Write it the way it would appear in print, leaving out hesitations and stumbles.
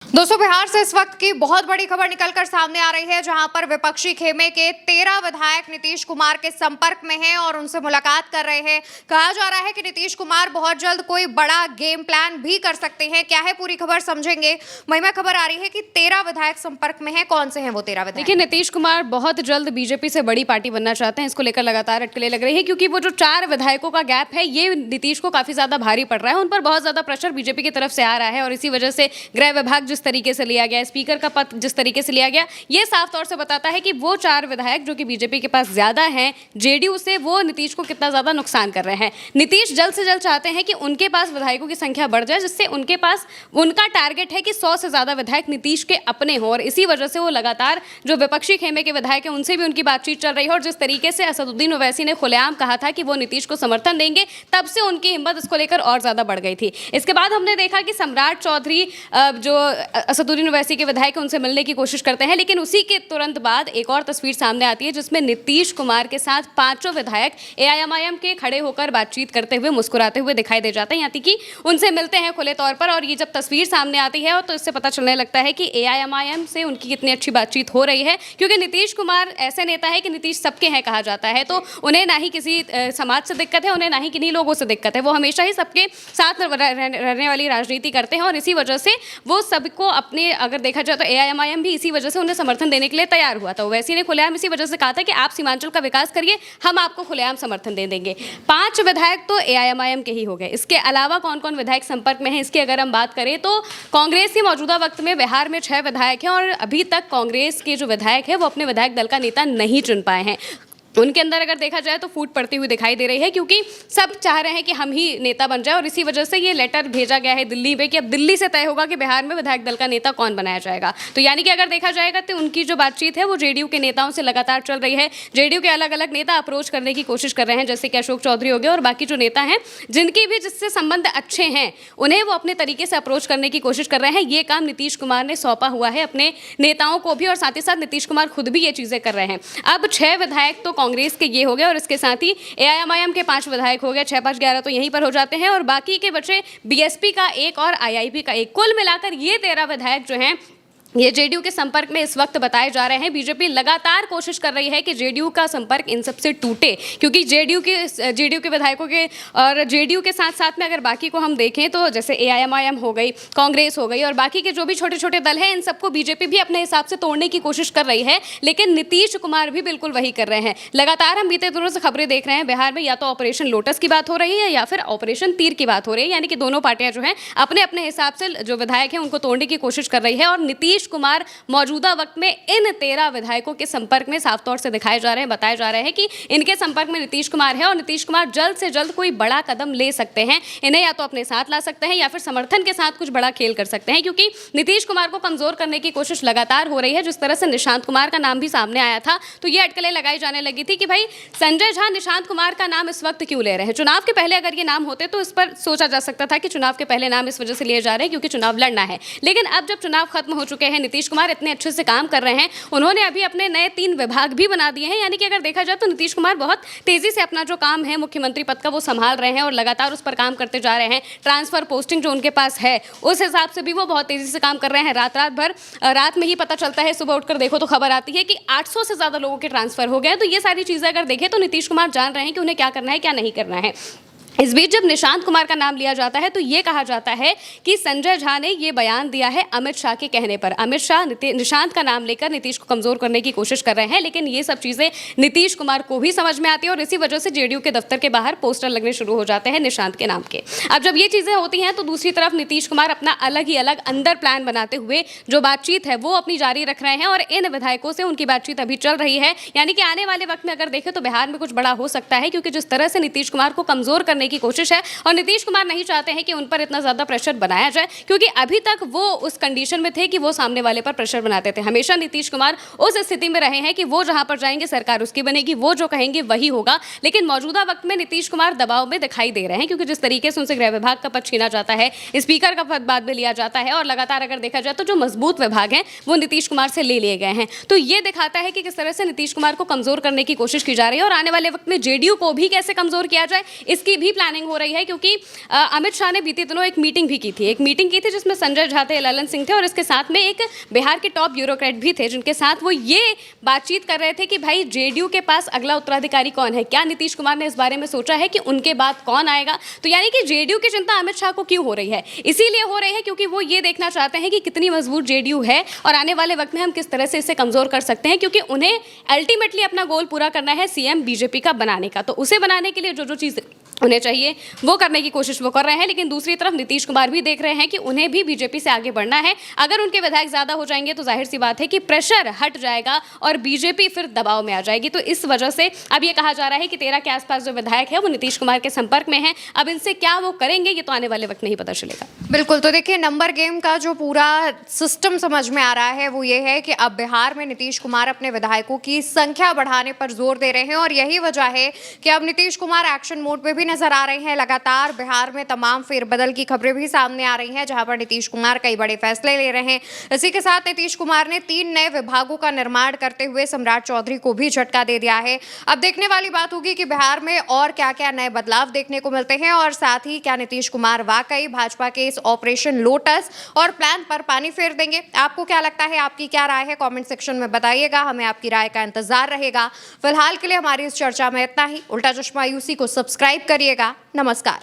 दोस्तों, बिहार से इस वक्त की बहुत बड़ी खबर निकलकर सामने आ रही है, जहां पर विपक्षी खेमे के 13 विधायक नीतीश कुमार के संपर्क में हैं और उनसे मुलाकात कर रहे हैं। कहा जा रहा है कि नीतीश कुमार बहुत जल्द कोई बड़ा गेम प्लान भी कर सकते हैं। क्या है पूरी खबर, समझेंगे। महिमा, खबर आ रही है कि 13 विधायक संपर्क में हैं। कौन से हैं वो 13 विधायक? देखिए, नीतीश कुमार बहुत जल्द बीजेपी से बड़ी पार्टी बनना चाहते हैं। इसको लेकर लगातार अटकलें लग रही है, क्योंकि वो जो 4 विधायकों का गैप है, ये नीतीश को काफी ज्यादा भारी पड़ रहा है। उन पर बहुत ज्यादा प्रेशर बीजेपी की तरफ से आ रहा है और इसी वजह से गृह विभाग जिस तरीके से लिया गया, स्पीकर का पद जिस तरीके से लिया गया, ये साफ तौर से बताता है कि वो 4 विधायक जो कि बीजेपी के पास ज्यादा हैं जेडीयू से, वो नीतीश को कितना ज्यादा नुकसान कर रहे हैं। नीतीश जल्द से जल्द चाहते हैं कि उनके पास विधायकों की संख्या बढ़ जाए, जिससे उनके पास उनका टारगेट है कि 100 से ज्यादा विधायक नीतीश के अपने हो। और इसी वजह से वो लगातार जो विपक्षी खेमे के विधायक हैं उनसे भी उनकी बातचीत चल रही है। और जिस तरीके से असदुद्दीन ओवैसी ने खुलेआम कहा था कि वो नीतीश को समर्थन देंगे, तब से उनकी हिम्मत इसको लेकर और ज्यादा बढ़ गई थी। इसके बाद हमने देखा कि सम्राट चौधरी जो असदुद्दीन ओवैसी के विधायक हैं उनसे मिलने की कोशिश करते हैं, लेकिन उसी के तुरंत बाद एक और तस्वीर सामने आती है, जिसमें नीतीश कुमार के साथ 5 विधायक एआईएमआईएम के खड़े होकर बातचीत करते हुए, मुस्कुराते हुए दिखाई दे जाते हैं, यानी कि उनसे मिलते हैं खुले तौर पर। और ये जब तस्वीर सामने आती है तो इससे पता चलने लगता है कि एआईएमआईएम से उनकी कितनी अच्छी बातचीत हो रही है, क्योंकि नीतीश कुमार ऐसे नेता है कि नीतीश सबके हैं कहा जाता है। तो उन्हें ना ही किसी समाज से दिक्कत है, उन्हें ना ही किन्हीं लोगों से दिक्कत है। वो हमेशा ही सबके साथ रहने वाली राजनीति करते हैं और इसी वजह से वो सबको अपने, अगर देखा जाए तो एआईएमआईएम भी इसी वजह से उन्हें समर्थन देने के लिए तैयार हुआ था। ओवैसी ने खुलेआम इसी वजह से कहा था कि आप सीमांचल का विकास करिए, हम आपको खुलेआम समर्थन दे देंगे। 5 विधायक तो एआईएमआईएम के ही हो गए। इसके अलावा कौन कौन विधायक संपर्क में हैं, इसकी अगर हम बात करें तो कांग्रेस की मौजूदा वक्त में बिहार में 6 विधायक हैं और अभी तक कांग्रेस के जो विधायक है वो अपने विधायक दल का नेता नहीं चुन पाए हैं। उनके अंदर अगर देखा जाए तो फूट पड़ती हुई दिखाई दे रही है, क्योंकि सब चाह रहे हैं कि हम ही नेता बन जाए। और इसी वजह से ये लेटर भेजा गया है दिल्ली में कि अब दिल्ली से तय होगा कि बिहार में विधायक दल का नेता कौन बनाया जाएगा। तो यानी कि अगर देखा जाएगा तो उनकी जो बातचीत है वो जेडीयू के नेताओं से लगातार चल रही है। जेडीयू के अलग अलग नेता अप्रोच करने की कोशिश कर रहे हैं, जैसे कि अशोक चौधरी हो गए और बाकी जो नेता हैं जिनकी भी जिससे संबंध अच्छे हैं, उन्हें वो अपने तरीके से अप्रोच करने की कोशिश कर रहे हैं। ये काम नीतीश कुमार ने सौंपा हुआ है अपने नेताओं को भी, और साथ ही साथ नीतीश कुमार खुद भी ये चीजें कर रहे हैं। अब 6 विधायक तो कांग्रेस के ये हो गए और इसके साथ ही एआईएमआईएम के 5 विधायक हो गए। 6 5 11 तो यहीं पर हो जाते हैं और बाकी के बचे बीएसपी का एक और आईआईपी का एक। कुल मिलाकर ये 13 विधायक जो हैं ये जेडीयू के संपर्क में इस वक्त बताए जा रहे हैं। बीजेपी लगातार कोशिश कर रही है कि जेडीयू का संपर्क इन सबसे टूटे, क्योंकि जेडीयू के विधायकों के और जेडीयू के साथ साथ में अगर बाकी को हम देखें तो जैसे एआईएमआईएम हो गई, कांग्रेस हो गई और बाकी के जो भी छोटे छोटे दल हैं, इन सबको बीजेपी भी अपने हिसाब से तोड़ने की कोशिश कर रही है। लेकिन नीतीश कुमार भी बिल्कुल वही कर रहे हैं। लगातार हम बीते दिनों से खबरें देख रहे हैं, बिहार में या तो ऑपरेशन लोटस की बात हो रही है या फिर ऑपरेशन तीर की बात हो रही है, यानी कि दोनों पार्टियां जो हैं अपने अपने हिसाब से जो विधायक हैं उनको तोड़ने की कोशिश कर रही है। और नीतीश कुमार मौजूदा वक्त में इन 13 विधायकों के संपर्क में साफ तौर से दिखाए जा रहे हैं, बताए जा रहे हैं कि इनके संपर्क में नीतीश कुमार है और नीतीश कुमार जल्द से जल्द कोई बड़ा कदम ले सकते हैं। इन्हें या तो अपने साथ ला सकते हैं या फिर समर्थन के साथ कुछ बड़ा खेल कर सकते हैं, क्योंकि नीतीश कुमार को कमजोर करने की कोशिश लगातार हो रही है। जिस तरह से निशांत कुमार का नाम भी सामने आया था तो ये अटकलें लगाई जाने लगी थी कि भाई संजय झा निशांत कुमार का नाम इस वक्त क्यों ले रहे हैं। चुनाव के पहले अगर ये नाम होते तो इस पर सोचा जा सकता था कि चुनाव के पहले नाम इस वजह से लिए जा रहे हैं क्योंकि चुनाव लड़ना है। लेकिन अब जब चुनाव खत्म हो चुके हैं, नीतीश कुमार इतने अच्छे से काम कर रहे हैं, उन्होंने अभी अपने नए 3 विभाग भी बना दिए हैं। यानी कि अगर देखा जाए तो नीतीश कुमार बहुत तेजी से अपना जो काम है मुख्यमंत्री पद का वो संभाल रहे हैं और लगातार उस पर काम करते जा रहे हैं। ट्रांसफर पोस्टिंग जो उनके पास है उस हिसाब से भी वो बहुत तेजी से काम कर रहे हैं। रात भर रात में ही पता चलता है, सुबह उठकर देखो तो खबर आती है कि 800 से ज्यादा लोगों के ट्रांसफर हो गए हैं। तो ये सारी चीजें अगर देखें तो नीतीश कुमार जान रहे हैं कि उन्हें क्या करना है क्या नहीं करना है। इस बीच जब निशांत कुमार का नाम लिया जाता है तो ये कहा जाता है कि संजय झा ने ये बयान दिया है अमित शाह के कहने पर। अमित शाह निशांत का नाम लेकर नीतीश को कमजोर करने की कोशिश कर रहे हैं, लेकिन ये सब चीजें नीतीश कुमार को भी समझ में आती है और इसी वजह से जेडीयू के दफ्तर के बाहर पोस्टर लगने शुरू हो जाते हैं निशांत के नाम के। अब जब ये चीजें होती हैं तो दूसरी तरफ नीतीश कुमार अपना अलग ही अलग अंदर प्लान बनाते हुए जो बातचीत है वो अपनी जारी रख रहे हैं और इन विधायकों से उनकी बातचीत अभी चल रही है। यानी कि आने वाले वक्त में अगर देखें तो बिहार में कुछ बड़ा हो सकता है, क्योंकि जिस तरह से नीतीश कुमार को कमजोर करने की कोशिश है और नीतीश कुमार नहीं चाहते हैं कि उन पर इतना ज्यादा प्रेशर बनाया जाए, क्योंकि अभी तक वो उस कंडीशन में थे कि वो सामने वाले पर प्रेशर बनाते थे। हमेशा नीतीश कुमार उस स्थिति में रहे हैं कि वो जहां पर जाएंगे सरकार उसकी बनेगी, वो जो कहेंगे वही होगा। लेकिन मौजूदा वक्त में नीतीश कुमार दबाव में दिखाई दे रहे हैं, क्योंकि जिस तरीके से उनसे गृह विभाग का पद छीना जाता है, स्पीकर का पद बाद में लिया जाता है और लगातार अगर देखा जाए तो जो मजबूत विभाग हैं वो नीतीश कुमार से ले लिए गए हैं। तो ये दिखाता है कि किस तरह से नीतीश कुमार को कमजोर करने की कोशिश की जा रही है और आने वाले वक्त में जेडीयू को भी कैसे कमजोर किया जाए इसकी भी प्लानिंग हो रही है, क्योंकि अमित शाह ने बीते दिनों एक मीटिंग भी की थी जिसमें संजय झा थे, ललन सिंह थे और इसके साथ में एक बिहार के टॉप ब्यूरोक्रेट भी थे, जिनके साथ वो ये बातचीत कर रहे थे कि भाई जेडीयू के पास अगला उत्तराधिकारी कौन है, क्या नीतीश कुमार ने इस बारे में सोचा है कि उनके बाद कौन आएगा। तो यानी कि जेडीयू की चिंता अमित शाह को क्यों हो रही है, इसीलिए हो रही है क्योंकि वो ये देखना चाहते हैं कि कितनी मजबूत जेडीयू है और आने वाले वक्त में हम किस तरह से इसे कमजोर कर सकते हैं, क्योंकि उन्हें अल्टीमेटली अपना गोल पूरा करना है सीएम बीजेपी का बनाने का। तो उसे बनाने के लिए जो जो चीज़ उन्हें चाहिए वो करने की कोशिश वो कर रहे हैं, लेकिन दूसरी तरफ नीतीश कुमार भी देख रहे हैं कि उन्हें भी बीजेपी से आगे बढ़ना है। अगर उनके विधायक ज्यादा हो जाएंगे तो जाहिर सी बात है कि प्रेशर हट जाएगा और बीजेपी फिर दबाव में आ जाएगी। तो इस वजह से अब ये कहा जा रहा है कि 13 के आसपास जो विधायक है वो नीतीश कुमार के संपर्क में है। अब इनसे क्या वो करेंगे ये तो आने वाले वक्त में ही पता चलेगा। बिल्कुल, तो देखिए नंबर गेम का जो पूरा सिस्टम समझ में आ रहा है वो ये है कि अब बिहार में नीतीश कुमार अपने विधायकों की संख्या बढ़ाने पर जोर दे रहे हैं और यही वजह है कि अब नीतीश कुमार एक्शन मोड पे भी नजर आ रहे हैं। लगातार बिहार में तमाम फेरबदल की खबरें भी सामने आ रही हैं, जहां पर नीतीश कुमार कई बड़े फैसले ले रहे हैं। इसी के साथ नीतीश कुमार ने 3 नए विभागों का निर्माण करते हुए सम्राट चौधरी को भी झटका दे दिया है। अब देखने वाली बात होगी कि बिहार में और क्या क्या नए बदलाव देखने को मिलते हैं और साथ ही क्या नीतीश कुमार वाकई भाजपा के इस ऑपरेशन लोटस और प्लान पर पानी फेर देंगे। आपको क्या लगता है, आपकी क्या राय है, कमेंट सेक्शन में बताइएगा। हमें आपकी राय का इंतजार रहेगा। फिलहाल के लिए हमारी इस चर्चा में इतना ही। उल्टा चश्मा यूसी को सब्सक्राइब करिएगा। नमस्कार।